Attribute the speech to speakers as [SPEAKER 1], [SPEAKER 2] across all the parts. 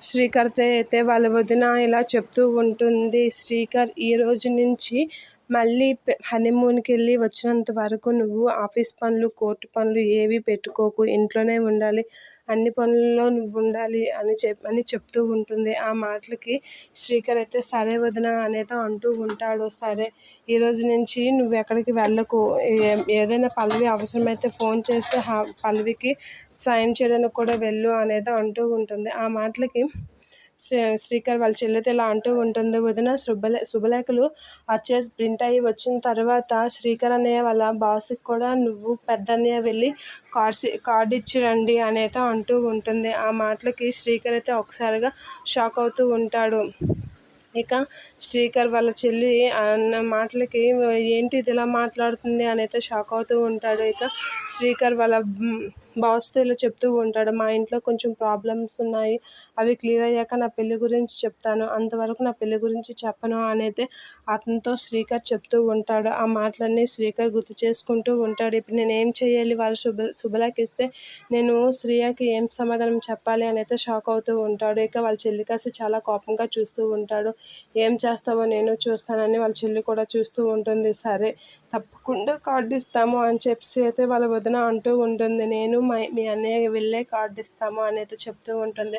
[SPEAKER 1] శ్రీకర్తో అయితే వాళ్ళ వదిన ఇలా చెప్తూ ఉంటుంది. శ్రీకర్ ఈ రోజు నుంచి మళ్ళీ హనీమూన్కి వెళ్ళి వచ్చినంత వరకు నువ్వు ఆఫీస్ పనులు, కోర్టు పనులు ఏవి పెట్టుకోకు, ఇంట్లోనే ఉండాలి, అన్ని పనుల్లో నువ్వు ఉండాలి అని చెప్తూ ఉంటుంది. ఆ మాటలకి శ్రీకర్ అయితే సరే వదిన అనేది అంటూ ఉంటాడు. సరే ఈ రోజు నుంచి నువ్వు ఎక్కడికి వెళ్ళకు, ఏదైనా పల్లవి అవసరమైతే ఫోన్ చేస్తే పల్లవికి సాయం చేయడానికి కూడా వెళ్ళు అనేది అంటూ ఉంటుంది. ఆ మాటలకి శ్రీకర్ వాళ్ళ చెల్లితో ఇలా అంటూ ఉంటుంది. వదిన శుభలేఖలు వచ్చేసి ప్రింట్ అయ్యి వచ్చిన తర్వాత శ్రీకర్ అన్నయ్య వాళ్ళ బాస్కి కూడా నువ్వు పెద్దన్నయ్య వెళ్ళి కార్డు ఇచ్చి రండి అనేది అంటూ ఉంటుంది. ఆ మాటలకి శ్రీకర్ అయితే ఒకసారిగా షాక్ అవుతూ ఉంటాడు. ఇక శ్రీకర్ వాళ్ళ చెల్లి అన్న మాటలకి ఏంటి ఇది ఇలా మాట్లాడుతుంది అనేది షాక్ అవుతూ ఉంటాడు. ఇక శ్రీకర్ వాళ్ళ బాస్తో ఇలా చెప్తూ ఉంటాడు. మా ఇంట్లో కొంచెం ప్రాబ్లమ్స్ ఉన్నాయి, అవి క్లియర్ అయ్యాక నా పెళ్లి గురించి చెప్తాను, అంతవరకు నా పెళ్లి గురించి చెప్పను అనేది అతనితో శ్రీకర్ చెప్తూ ఉంటాడు. ఆ మాటలన్నీ శ్రీకర్ గుర్తు చేసుకుంటూ ఉంటాడు. ఇప్పుడు నేను ఏం చేయాలి, వాళ్ళు శుభలేఖ ఇస్తే నేను శ్రీయకి ఏం సమాధానం చెప్పాలి అనేది షాక్ అవుతూ ఉంటాడు. ఇక వాళ్ళ చెల్లి కాసి చాలా కోపంగా చూస్తూ ఉంటాడు. ఏం చేస్తావో నేను చూస్తానని వాళ్ళ చెల్లి కూడా చూస్తూ ఉంటుంది. సరే తప్పకుండా కార్డు ఇస్తాము అని చెప్పి అయితే వాళ్ళ వదిన అంటూ ఉంటుంది. నేను మీ అన్నయ్య వెళ్ళే కార్డు ఇస్తాము అనేది చెప్తూ ఉంటుంది.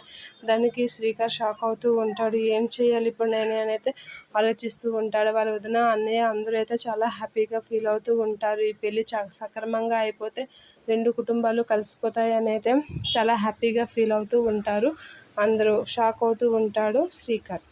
[SPEAKER 1] దానికి శ్రీకర్ షాక్ అవుతూ ఉంటాడు. ఏం చేయాలి ఇప్పుడు నేను అనేది ఆలోచిస్తూ ఉంటాడు. వాళ్ళ వదిన అన్నయ్య అందరూ అయితే చాలా హ్యాపీగా ఫీల్ అవుతూ ఉంటారు. ఈ పెళ్ళి సక్రమంగా అయిపోతే రెండు కుటుంబాలు కలిసిపోతాయి అనేది చాలా హ్యాపీగా ఫీల్ అవుతూ ఉంటారు. అందరూ షాక్ అవుతూ ఉంటాడు శ్రీకర్.